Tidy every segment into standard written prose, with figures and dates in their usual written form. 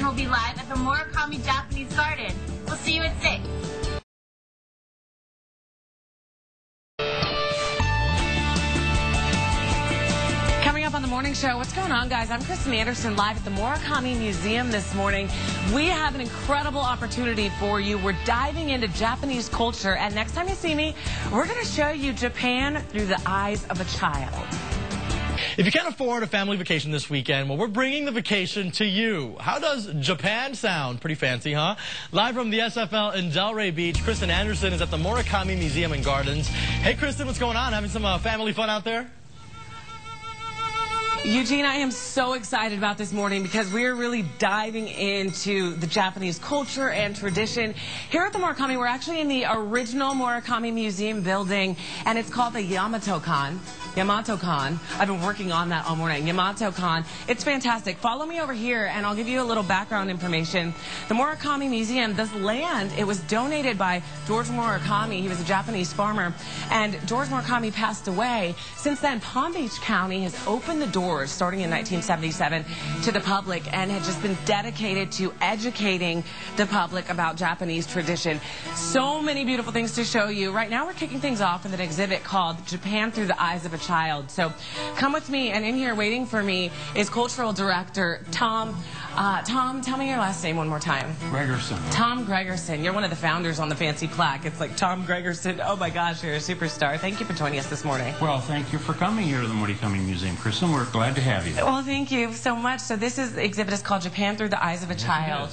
exhibition will be live at the Morikami Japanese Garden. We'll see you at 6. Coming up on the morning show, what's going on, guys? I'm Kristen Anderson, live at the Morikami Museum this morning. We have an incredible opportunity for you. We're diving into Japanese culture, and next time you see me, we're going to show you Japan through the eyes of a child. If you can't afford a family vacation this weekend, well, we're bringing the vacation to you. How does Japan sound? Pretty fancy, huh? Live from the SFL in Delray Beach, Kristen Anderson is at the Morikami Museum and Gardens. Hey, Kristen, what's going on? Having some family fun out there? Eugene, I am so excited about this morning because we're really diving into the Japanese culture and tradition. Here at the Morikami, we're actually in the original Morikami Museum building, and it's called the Yamato-kan. Yamato-kan. I've been working on that all morning. Yamato-kan. It's fantastic. Follow me over here, and I'll give you a little background information. The Morikami Museum, this land, it was donated by George Morikami. He was a Japanese farmer, and George Morikami passed away. Since then, Palm Beach County has opened the doors starting in 1977 to the public and had just been dedicated to educating the public about Japanese tradition. So many beautiful things to show you. Right now we're kicking things off with an exhibit called Japan Through the Eyes of a Child. So come with me, and in here waiting for me is Cultural Director Tom. Tom, tell me your last name one more time. Gregerson. Tom Gregerson. You're one of the founders on the fancy plaque. It's like Tom Gregerson. Oh my gosh, you're a superstar. Thank you for joining us this morning. Well, thank you for coming here to the Morikami Museum, Kristen. We're glad to have you. Well, thank you so much. So this exhibit is called Japan Through the Eyes of a Child.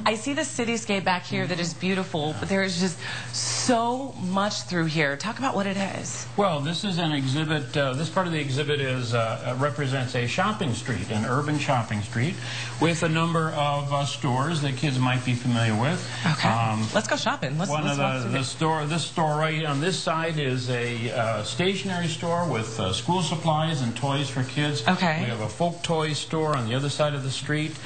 I see the cityscape back here that is beautiful, but there is just so much through here. Talk about what it is. Well, this is an exhibit. This part of the exhibit is represents a shopping street, an urban shopping street, with a number of stores that kids might be familiar with. Okay. Let's go shopping. Let's walk through this store right on this side is a stationery store with school supplies and toys for kids. Okay. We have a folk toy store on the other side of the street.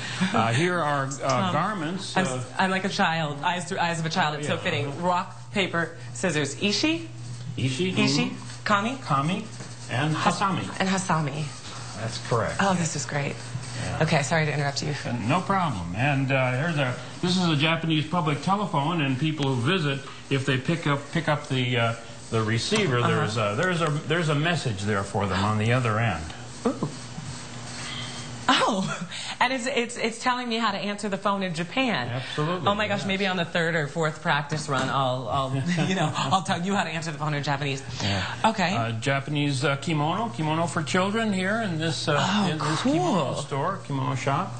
Here are garments. I'm like a child. Eyes through eyes of a child. It's so fitting. Rock, paper, scissors. Ishi? Ishi? Kami? Kami. And Hasami. And Hasami. That's correct. Oh, this is great. Yeah. Okay, sorry to interrupt you. No problem. And this is a Japanese public telephone, and people who visit, if they pick up the receiver, there's a message there for them on the other end. Ooh. Oh, and it's telling me how to answer the phone in Japan. Absolutely. Oh my gosh, maybe on the 3rd or 4th practice run, I'll I'll tell you how to answer the phone in Japanese. Yeah. Okay. Japanese kimono for children here in this kimono store, kimono shop.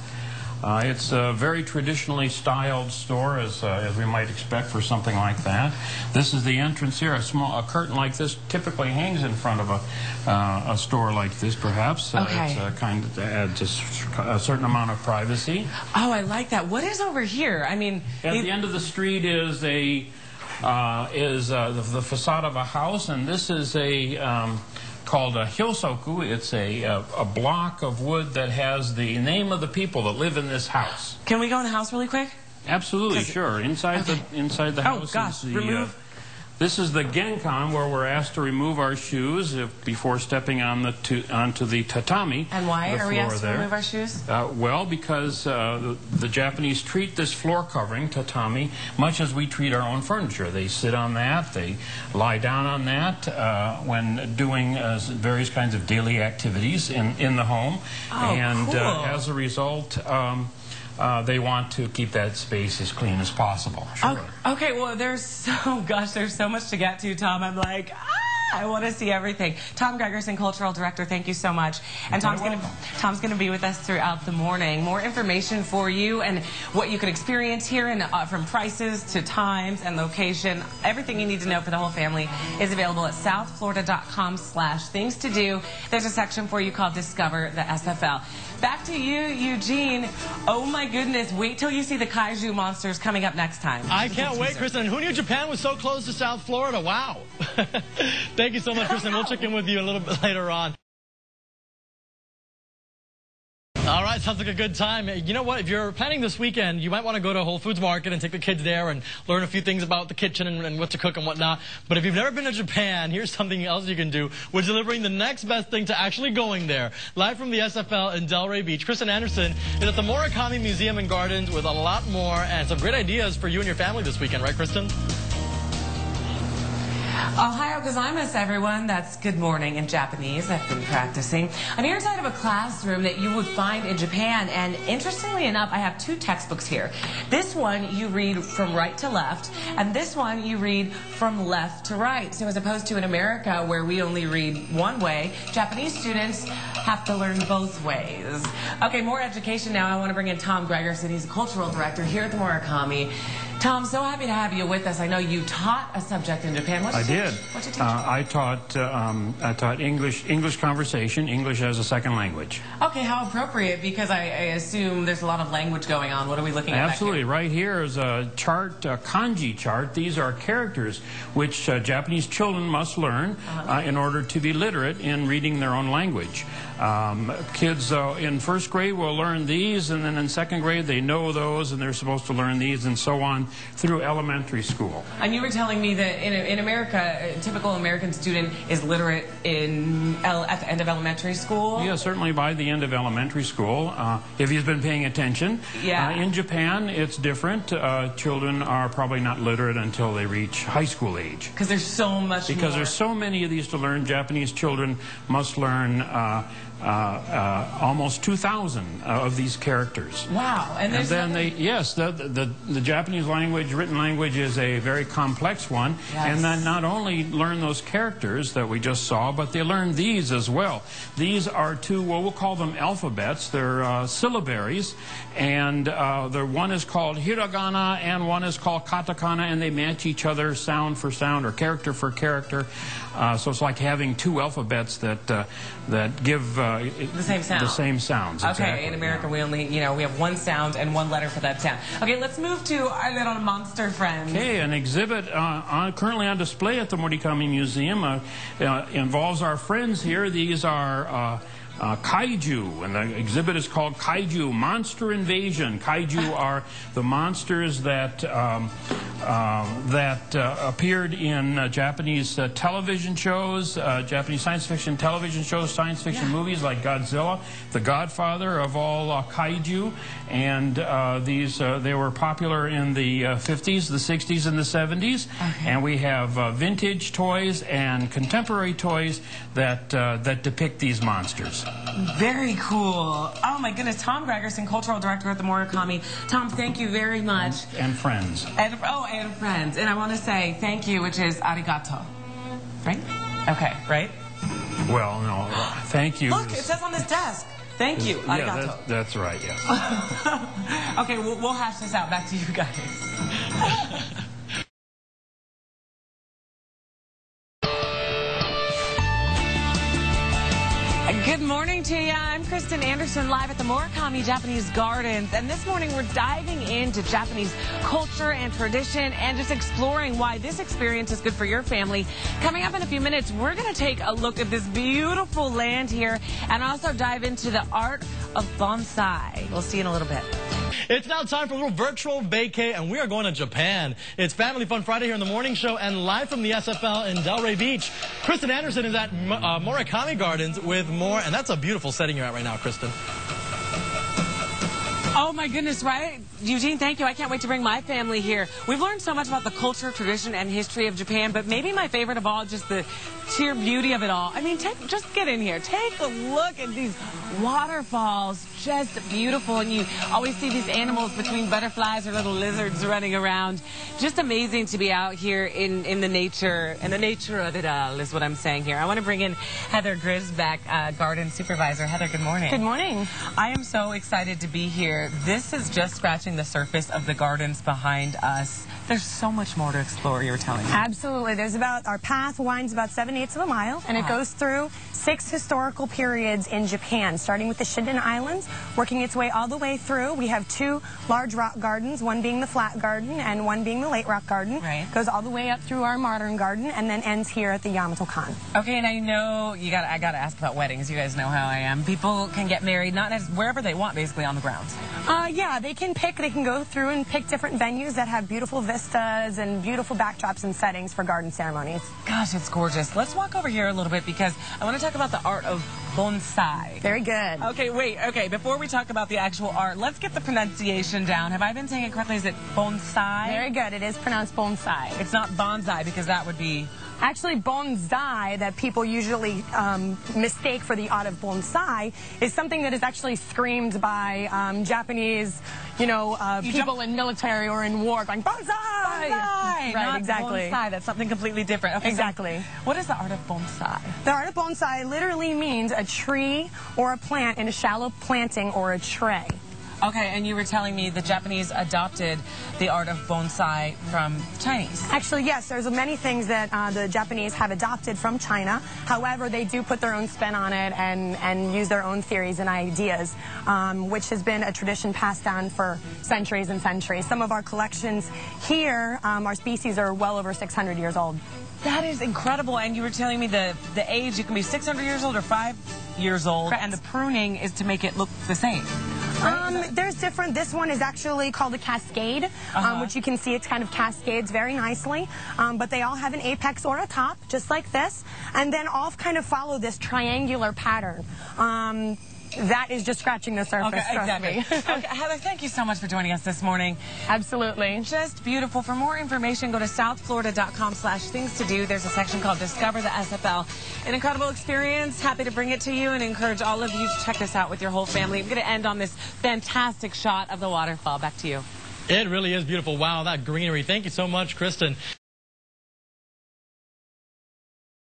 It's a very traditionally styled store, as we might expect for something like that. This is the entrance here. A curtain like this typically hangs in front of a store like this, perhaps. Okay. It's kind of to add just a certain amount of privacy. Oh, I like that. What is over here? I mean, at the end of the street is the facade of a house, and this is called a hilsoku. It's a block of wood that has the name of the people that live in this house. Can we go in the house really quick? Absolutely, sure. Inside the house. Oh gosh, is this is the genkan, where we're asked to remove our shoes before stepping on onto the tatami. And why are we asked to remove our shoes? Well, because the Japanese treat this floor covering, tatami, much as we treat our own furniture. They sit on that, they lie down on that when doing various kinds of daily activities in the home. Oh, and cool. As a result, they want to keep that space as clean as possible. Sure. Okay, well, there's so much to get to, Tom. I'm like, I want to see everything. Tom Gregerson, Cultural Director, thank you so much. And Tom's going to be with us throughout the morning. More information for you and what you can experience here, and from prices to times and location. Everything you need to know for the whole family is available at southflorida.com/things to do. There's a section for you called Discover the SFL. Back to you, Eugene. Oh my goodness, wait till you see the Kaiju monsters coming up next time. I can't wait, Kristen. Who knew Japan was so close to South Florida? Wow. Thank you so much, Kristen. We'll check in with you a little bit later on. All right, sounds like a good time. You know what? If you're planning this weekend, you might want to go to Whole Foods Market and take the kids there and learn a few things about the kitchen and what to cook and whatnot. But if you've never been to Japan, here's something else you can do. We're delivering the next best thing to actually going there. Live from the SFL in Delray Beach, Kristen Anderson is at the Morikami Museum and Gardens with a lot more and some great ideas for you and your family this weekend. Right, Kristen? Ohio gozaimasu, everyone. That's good morning in Japanese. I've been practicing. I'm here inside of a classroom that you would find in Japan, and interestingly enough, I have two textbooks here. This one you read from right to left, and this one you read from left to right. So as opposed to in America, where we only read one way, Japanese students have to learn both ways. Okay, more education now. I want to bring in Tom Gregerson. He's a cultural director here at the Murakami. Tom, so happy to have you with us. I know you taught a subject in Japan. What'd you teach? What'd you teach? I taught English conversation, English as a second language. Okay, how appropriate, because I assume there's a lot of language going on. What are we looking at? Absolutely. Right here is a chart, a kanji chart. These are characters which Japanese children must learn in order to be literate in reading their own language. Kids in first grade will learn these, and then in second grade they know those, and they're supposed to learn these, and so on through elementary school. And you were telling me that in America, a typical American student is literate at the end of elementary school? Yeah, certainly by the end of elementary school, if he's been paying attention. Yeah. In Japan, it's different. Children are probably not literate until they reach high school age. Because there's so much Because more. there's so many of these to learn. Japanese children must learn almost 2,000 of these characters. Wow. And then the Japanese language, written language, is a very complex one. Yes. And then not only learn those characters that we just saw, but they learn these as well. These are two, well, we'll call them alphabets. They're syllabaries. And one is called hiragana and one is called katakana, and they match each other sound for sound or character for character. So it's like having two alphabets that give the same sound. The same sounds. Okay, exactly. in America we only, we have one sound and one letter for that sound. Okay, let's move to our little monster friends. Okay, an exhibit currently on display at the Morikami Museum involves our friends here. These are Kaiju, and the exhibit is called Kaiju, Monster Invasion. Kaiju are the monsters that appeared in Japanese television shows, Japanese science fiction television shows, science fiction movies like Godzilla, the godfather of all Kaiju. And they were popular in the 50s, the 60s, and the 70s. Okay. And we have vintage toys and contemporary toys that depict these monsters. Very cool. Oh my goodness, Tom Gregerson, cultural director at the Murakami. Tom, thank you very much. And friends. And friends. And I want to say thank you, which is arigato. Right? Okay, right? Well, no, thank you. Look, it says on this desk. Thank you. Arigato. Yeah, that's right, yeah. Okay, we'll hash this out. Back to you guys. Good morning to you. I'm Kristen Anderson, live at the Morikami Japanese Gardens. And this morning we're diving into Japanese culture and tradition and just exploring why this experience is good for your family. Coming up in a few minutes, we're going to take a look at this beautiful land here and also dive into the art of bonsai. We'll see you in a little bit. It's now time for a little virtual vacay, and we are going to Japan. It's Family Fun Friday here in the morning show, and live from the SFL in Delray Beach, Kristen Anderson is at Morikami Gardens with more, and that's a beautiful setting you're at right now, Kristen. Oh my goodness, right? Eugene, thank you. I can't wait to bring my family here. We've learned so much about the culture, tradition, and history of Japan, but maybe my favorite of all, just the sheer beauty of it all. I mean, just get in here. Take a look at these waterfalls. Just beautiful. And you always see these animals between butterflies or little lizards running around. Just amazing to be out here in the nature. And the nature of it all is what I'm saying here. I want to bring in Heather Grisbeck, garden supervisor. Heather, good morning. Good morning. I am so excited to be here. This is just scratching the surface of the gardens behind us. There's so much more to explore, you were telling me. Absolutely. Our path winds about 7/8 of a mile, and it goes through 6 historical periods in Japan, starting with the Shinden Islands working its way all the way through. We have 2 large rock gardens, one being the flat garden and one being the late rock garden. Right. Goes all the way up through our modern garden and then ends here at the Yamato Kan. Okay, and I know I got to ask about weddings. You guys know how I am. People can get married wherever they want, basically, on the grounds. Yeah, they can go through and pick different venues that have beautiful vistas and beautiful backdrops and settings for garden ceremonies. Gosh, it's gorgeous. Let's walk over here a little bit because I want to talk about the art of bonsai. Very good. Okay, wait. Okay, before we talk about the actual art, let's get the pronunciation down. Have I been saying it correctly? Is it bonsai? Very good. It is pronounced bonsai. It's not bonsai because that would be... Actually, bonsai, that people usually mistake for the art of bonsai, is something that is actually screamed by Japanese, people in military or in war, going, bonsai! Bonsai! Right, not exactly. Bonsai. That's something completely different. Okay, exactly. So what is the art of bonsai? The art of bonsai literally means a tree or a plant in a shallow planting or a tray. Okay, and you were telling me the Japanese adopted the art of bonsai from Chinese. Actually, yes, there's many things that the Japanese have adopted from China. However, they do put their own spin on it and use their own theories and ideas, which has been a tradition passed down for centuries and centuries. Some of our collections here, our species are well over 600 years old. That is incredible, and you were telling me the age, you can be 600 years old or 5 years old, correct. And the pruning is to make it look the same. There's different. This one is actually called a cascade, which you can see it kind of cascades very nicely. But they all have an apex or a top, just like this. And then all kind of follow this triangular pattern. That is just scratching the surface, okay, trust me. Okay, Heather, thank you so much for joining us this morning. Absolutely. Just beautiful. For more information, go to southflorida.com/things to do. There's a section called Discover the SFL. An incredible experience. Happy to bring it to you and encourage all of you to check this out with your whole family. I'm going to end on this fantastic shot of the waterfall. Back to you. It really is beautiful. Wow, that greenery. Thank you so much, Kristen.